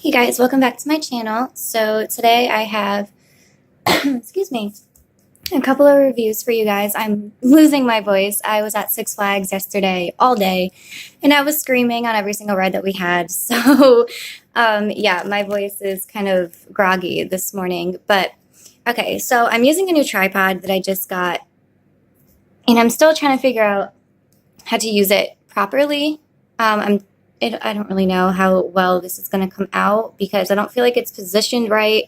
Hey guys, welcome back to my channel. So today I have, excuse me, a couple of reviews for you guys. I'm losing my voice. I was at Six Flags yesterday all day and I was screaming on every single ride that we had. So yeah, my voice is kind of groggy this morning. But okay, so I'm using a new tripod that I just got and I'm still trying to figure out how to use it properly. I don't really know how well this is going to come out because I don't feel like it's positioned right.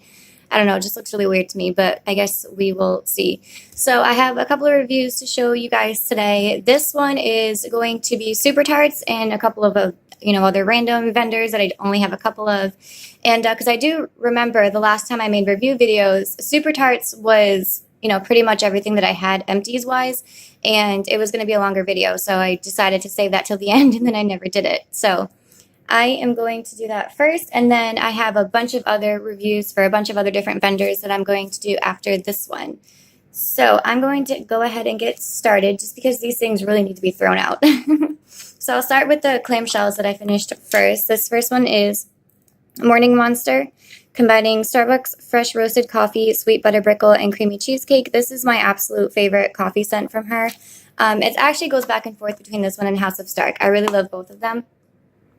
I don't know, it just looks really weird to me, but I guess we will see. So I have a couple of reviews to show you guys today. This one is going to be Super Tarts and a couple of other random vendors that I only have a couple of. And because I do remember the last time I made review videos, Super Tarts was pretty much everything that I had Empties wise, and it was going to be a longer video, so I decided to save that till the end, and then I never did it. So I am going to do that first, and then I have a bunch of other reviews for a bunch of other different vendors that I'm going to do after this one. So I'm going to go ahead and get started just because these things really need to be thrown out. So I'll start with the clamshells that I finished first. This first one is Morning Monster, combining Starbucks fresh roasted coffee, sweet butter brickle, and creamy cheesecake. This is my absolute favorite coffee scent from her. It actually goes back and forth between this one and House of Stark. I really love both of them.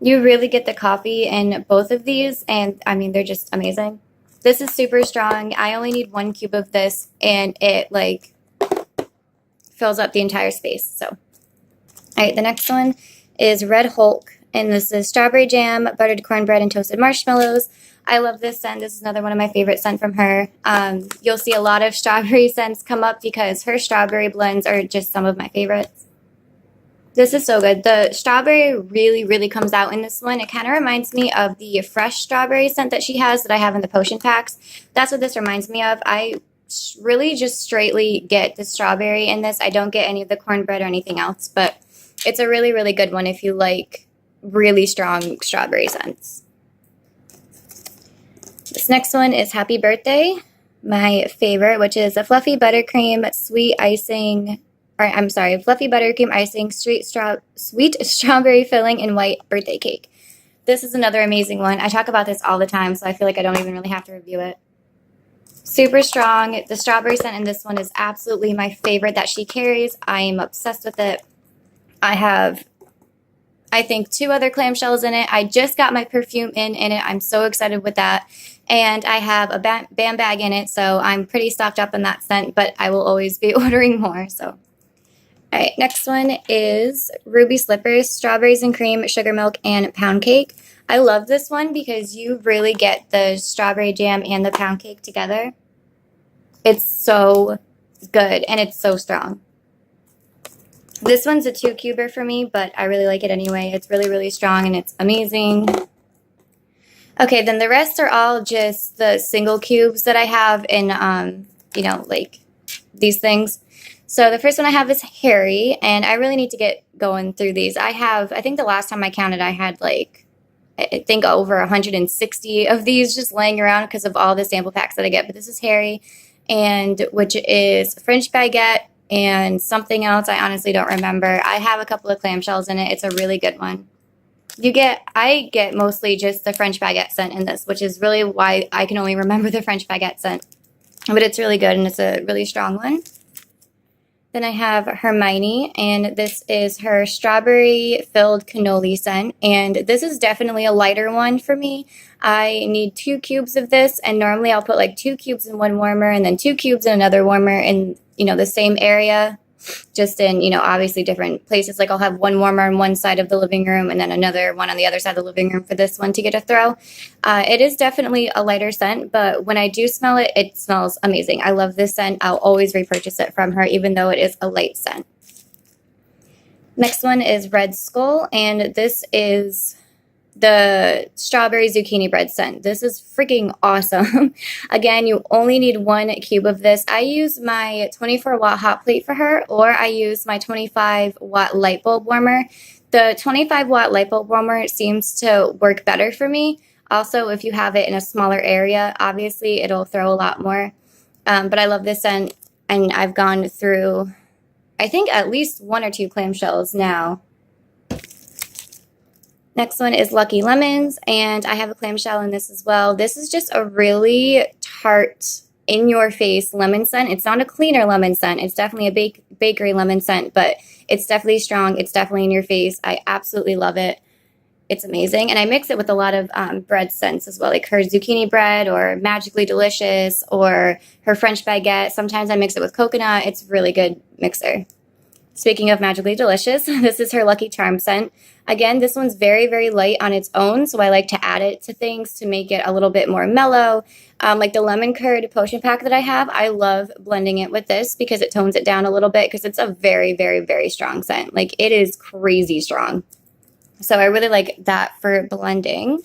You really get the coffee in both of these, and I mean, they're just amazing. This is super strong. I only need 1 cube of this, and it like fills up the entire space. So, all right, the next one is Red Hulk. And this is strawberry jam, buttered cornbread, and toasted marshmallows. I love this scent. This is another one of my favorite scents from her. You'll see a lot of strawberry scents come up because her strawberry blends are just some of my favorites. This is so good. The strawberry really, really comes out in this one. It kind of reminds me of the fresh strawberry scent that she has that I have in the potion packs. That's what this reminds me of. I really just straightly get the strawberry in this. I don't get any of the cornbread or anything else, but it's a really, really good one if you like really strong strawberry scents. This next one is Happy Birthday, my favorite, which is a fluffy buttercream fluffy buttercream icing, sweet strawberry filling, and white birthday cake. This is another amazing one. I talk about this all the time, so I feel like I don't even really have to review it. Super strong. The strawberry scent in this one is absolutely my favorite that she carries. I am obsessed with it. I have I think 2 other clamshells in it. I just got my perfume in it. I'm so excited with that. And I have a BAM bag in it, so I'm pretty stocked up in that scent, but I will always be ordering more. So, all right, next one is Ruby Slippers, strawberries and cream, sugar milk, and pound cake. I love this one because you really get the strawberry jam and the pound cake together. It's so good, and it's so strong. This one's a 2-cuber for me, but I really like it anyway. It's really, really strong, and it's amazing. Okay, then the rest are all just the single cubes that I have in, like these things. So the first one I have is Harry, and I really need to get going through these. I think the last time I counted, I had I think over 160 of these just laying around because of all the sample packs that I get. But this is Harry, and which is French baguette, and something else I honestly don't remember. I have a couple of clamshells in it. It's a really good one. I get mostly just the French baguette scent in this, which is really why I can only remember the French baguette scent. But it's really good, and it's a really strong one. Then I have Hermione, and this is her strawberry-filled cannoli scent. And this is definitely a lighter one for me. I need 2 cubes of this, and normally I'll put like 2 cubes in one warmer and then 2 cubes in another warmer in, the same area, just in, obviously different places. Like I'll have one warmer on one side of the living room and then another one on the other side of the living room for this one to get a throw. It is definitely a lighter scent, but when I do smell it, it smells amazing. I love this scent. I'll always repurchase it from her, even though it is a light scent. Next one is Red Skull, and this is the strawberry zucchini bread scent. This is freaking awesome. Again, you only need 1 cube of this. I use my 24-watt hot plate for her, or I use my 25-watt light bulb warmer. The 25-watt light bulb warmer seems to work better for me. Also, if you have it in a smaller area, obviously it'll throw a lot more. But I love this scent, and I've gone through, I think, at least 1 or 2 clamshells now. Next one is Lucky Lemons, and I have a clamshell in this as well. This is just a really tart, in-your-face lemon scent. It's not a cleaner lemon scent. It's definitely a bakery lemon scent, but it's definitely strong. It's definitely in your face. I absolutely love it. It's amazing. And I mix it with a lot of bread scents as well, like her zucchini bread or Magically Delicious or her French baguette. Sometimes I mix it with coconut. It's a really good mixer. Speaking of Magically Delicious, this is her Lucky Charm scent. Again, this one's very, very light on its own, so I like to add it to things to make it a little bit more mellow. Like the lemon curd potion pack that I have, I love blending it with this because it tones it down a little bit because it's a very, very, very strong scent. Like it is crazy strong. So I really like that for blending.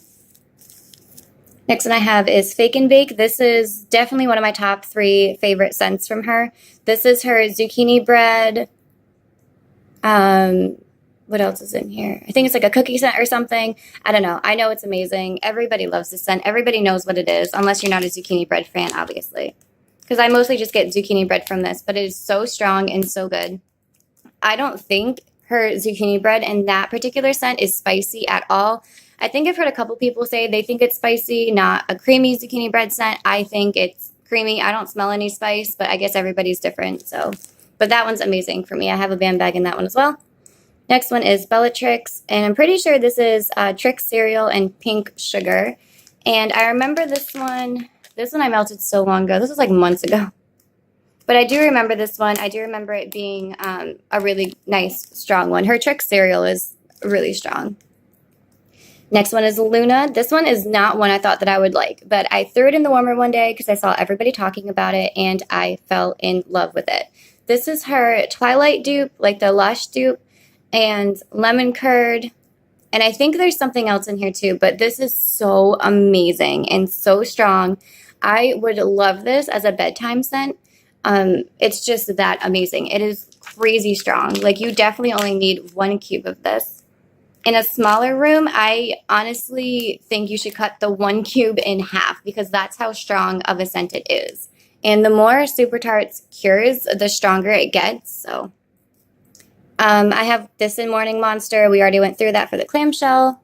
Next one I have is Fake and Bake. This is definitely one of my top 3 favorite scents from her. This is her zucchini bread. What else is in here? I think it's like a cookie scent or something. I don't know. I know it's amazing. Everybody loves this scent. Everybody knows what it is, unless you're not a zucchini bread fan, obviously. Because I mostly just get zucchini bread from this, but it is so strong and so good. I don't think her zucchini bread and that particular scent is spicy at all. I think I've heard a couple people say they think it's spicy, not a creamy zucchini bread scent. I think it's creamy. I don't smell any spice, but I guess everybody's different. So, but that one's amazing for me. I have a band bag in that one as well. Next one is Bellatrix, and I'm pretty sure this is Trix cereal and pink sugar. And I remember this one I melted so long ago. This was like months ago. But I do remember this one. I do remember it being a really nice, strong one. Her Trix cereal is really strong. Next one is Luna. This one is not one I thought that I would like, but I threw it in the warmer one day because I saw everybody talking about it, and I fell in love with it. This is her Twilight dupe, like the Lush dupe, and lemon curd. And I think there's something else in here too, but this is so amazing and so strong. I would love this as a bedtime scent. It's just that amazing. It is crazy strong. Like you definitely only need 1 cube of this. In a smaller room, I honestly think you should cut the 1 cube in half because that's how strong of a scent it is. And the more Super Tarts cures, the stronger it gets. So I have this in Morning Monster. We already went through that for the clamshell.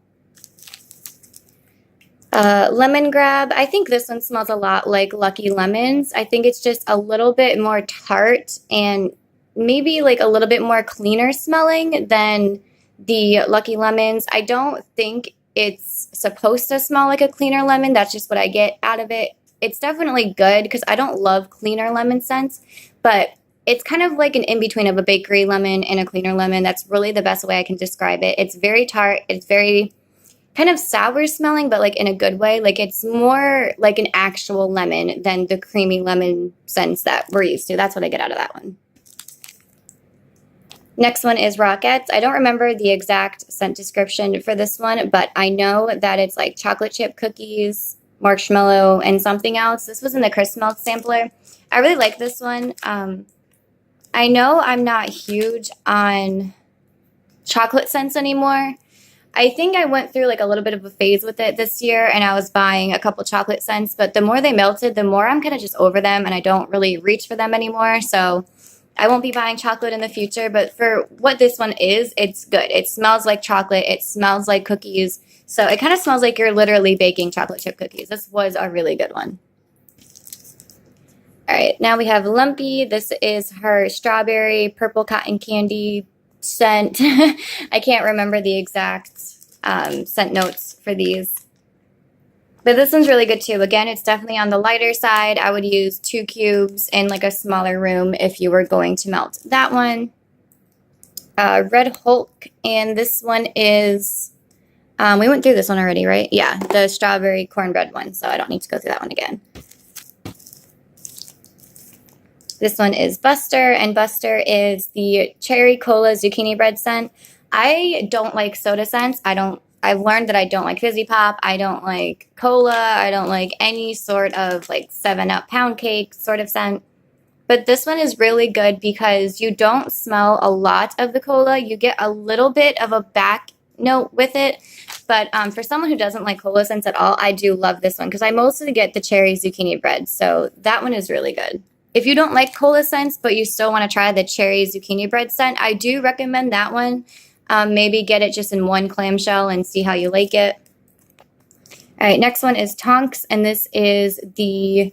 Lemon Grab. I think this one smells a lot like Lucky Lemons. I think it's just a little bit more tart and maybe like a little bit more cleaner smelling than the Lucky Lemons. I don't think it's supposed to smell like a cleaner lemon. That's just what I get out of it. It's definitely good because I don't love cleaner lemon scents, but it's kind of like an in-between of a bakery lemon and a cleaner lemon. That's really the best way I can describe it. It's very tart. It's very kind of sour smelling, but like in a good way. Like it's more like an actual lemon than the creamy lemon scents that we're used to. That's what I get out of that one. Next one is Rockettes. I don't remember the exact scent description for this one, but I know that it's like chocolate chip cookies, marshmallow, and something else. This was in the Crisp Milk sampler. I really like this one. I know I'm not huge on chocolate scents anymore. I think I went through like a little bit of a phase with it this year, and I was buying a couple chocolate scents, but the more they melted, the more I'm kind of just over them, and I don't really reach for them anymore. So I won't be buying chocolate in the future, but for what this one is, it's good. It smells like chocolate. It smells like cookies. So it kind of smells like you're literally baking chocolate chip cookies. This was a really good one. All right, now we have Lumpy. This is her strawberry purple cotton candy scent. I can't remember the exact scent notes for these. But this one's really good too. Again, it's definitely on the lighter side. I would use 2 cubes in like a smaller room if you were going to melt that one. Red Hulk, and this one is, we went through this one already, right? Yeah, the strawberry cornbread one, so I don't need to go through that one again. This one is Buster, and Buster is the cherry cola zucchini bread scent. I don't like soda scents. I've learned that I don't like fizzy pop. I don't like cola. I don't like any sort of like 7-Up pound cake sort of scent. But this one is really good because you don't smell a lot of the cola. You get a little bit of a back note with it. But for someone who doesn't like cola scents at all, I do love this one because I mostly get the cherry zucchini bread. So that one is really good. If you don't like cola scents, but you still want to try the cherry zucchini bread scent, I do recommend that one. Maybe get it just in one clamshell and see how you like it. All right, next one is Tonks, and this is the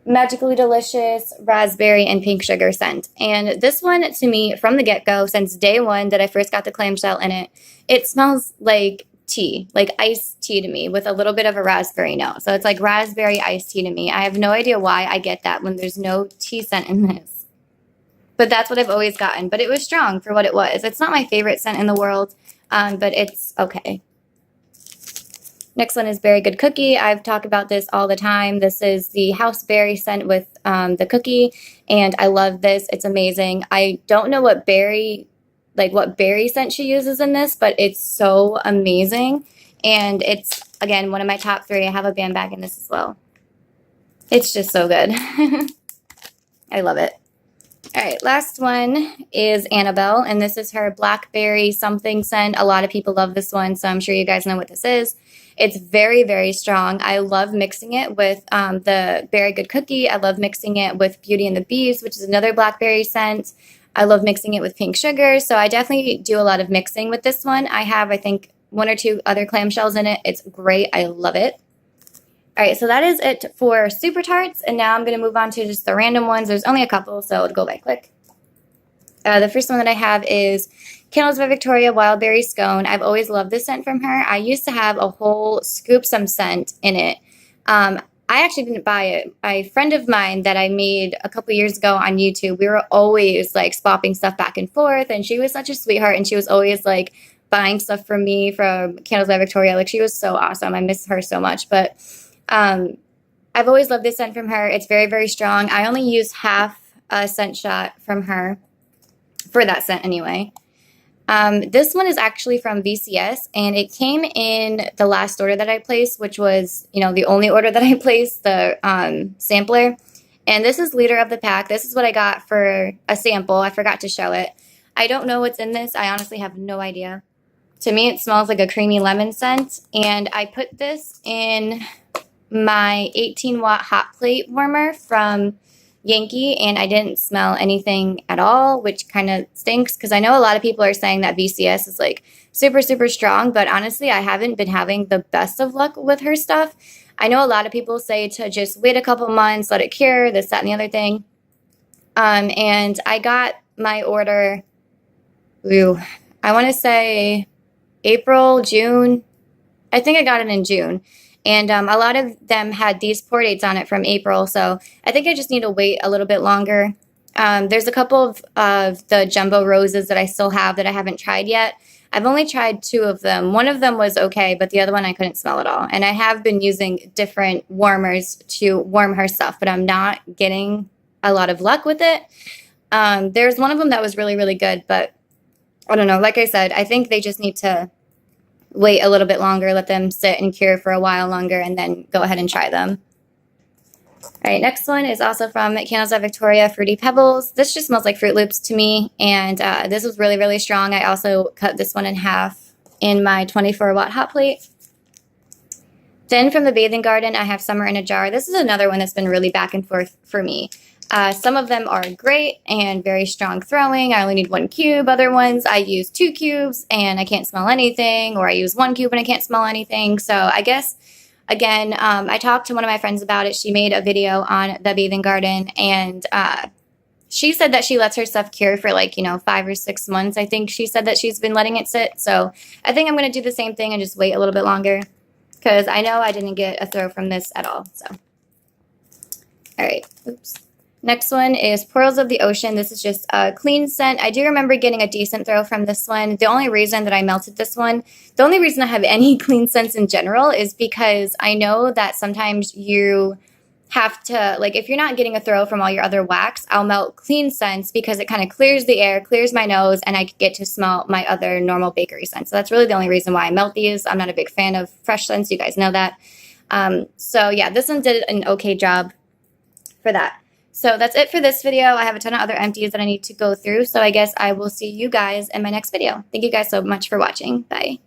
Magically Delicious Raspberry and Pink Sugar scent. And this one, to me, from the get-go, since day one that I first got the clamshell in it, it smells like tea, like iced tea to me, with a little bit of a raspberry note. So it's like raspberry iced tea to me. I have no idea why I get that when there's no tea scent in this. But that's what I've always gotten. But it was strong for what it was. It's not my favorite scent in the world, but it's okay. Next one is Berry Good Cookie. I've talked about this all the time. This is the house berry scent with the cookie, and I love this. It's amazing. I don't know what berry scent she uses in this, but it's so amazing. And it's, again, one of my top 3. I have a band bag in this as well. It's just so good. I love it. All right, last one is Annabelle, and this is her blackberry something scent. A lot of people love this one, so I'm sure you guys know what this is. It's very, very strong. I love mixing it with the Berry Good Cookie. I love mixing it with Beauty and the Beast, which is another blackberry scent. I love mixing it with pink sugar, so I definitely do a lot of mixing with this one. I have, I think, 1 or 2 other clamshells in it. It's great. I love it. All right, so that is it for Super Tarts, and now I'm going to move on to just the random ones. There's only a couple, so it'll go by quick. The first one that I have is Candles by Victoria Wild Berry Scone. I've always loved this scent from her. I used to have a whole scoop some scent in it. I actually didn't buy it. A friend of mine that I made a couple years ago on YouTube, we were always like swapping stuff back and forth, and she was such a sweetheart, and she was always like buying stuff from me from Candles by Victoria. Like, she was so awesome. I miss her so much. But I've always loved this scent from her. It's very, very strong. I only use half a scent shot from her for that scent anyway. This one is actually from VCS, and it came in the last order that I placed, which was, the only order that I placed, the sampler. And this is Leader of the Pack. This is what I got for a sample. I forgot to show it. I don't know what's in this. I honestly have no idea. To me, it smells like a creamy lemon scent, and I put this in my 18-watt hot plate warmer from Yankee, and I didn't smell anything at all, which kind of stinks, because I know a lot of people are saying that VCS is like super, super strong, but honestly, I haven't been having the best of luck with her stuff. I know a lot of people say to just wait a couple months, let it cure, this, that, and the other thing. And I got my order, I want to say April, June. I think I got it in June. And a lot of them had these pour dates on it from April, so I think I just need to wait a little bit longer. There's a couple of the jumbo roses that I still have that I haven't tried yet. I've only tried 2 of them. One of them was okay, but the other one I couldn't smell at all. And I have been using different warmers to warm her stuff, but I'm not getting a lot of luck with it. There's one of them that was really, really good, but I don't know. Like I said, I think they just need to wait a little bit longer, let them sit and cure for a while longer, and then go ahead and try them. All right, next one is also from Candles by Victoria, Fruity Pebbles. This just smells like Fruit Loops to me, and this was really, really strong. I also cut this one in half in my 24-watt hot plate. Then from the Bathing Garden, I have Summer in a Jar. This is another one that's been really back and forth for me. Some of them are great and very strong throwing. I only need 1 cube. Other ones, I use 2 cubes and I can't smell anything, or I use 1 cube and I can't smell anything. So I guess, again, I talked to one of my friends about it. She made a video on the Bathing Garden, and she said that she lets her stuff cure for 5 or 6 months. I think she said that she's been letting it sit. So I think I'm going to do the same thing and just wait a little bit longer, because I know I didn't get a throw from this at all. So, all right. Oops. Next one is Pearls of the Ocean. This is just a clean scent. I do remember getting a decent throw from this one. The only reason that I melted this one, the only reason I have any clean scents in general is because I know that sometimes you have to, if you're not getting a throw from all your other wax, I'll melt clean scents because it kind of clears the air, clears my nose, and I get to smell my other normal bakery scents. So that's really the only reason why I melt these. I'm not a big fan of fresh scents. You guys know that. So yeah, this one did an okay job for that. So that's it for this video. I have a ton of other empties that I need to go through. So I guess I will see you guys in my next video. Thank you guys so much for watching. Bye.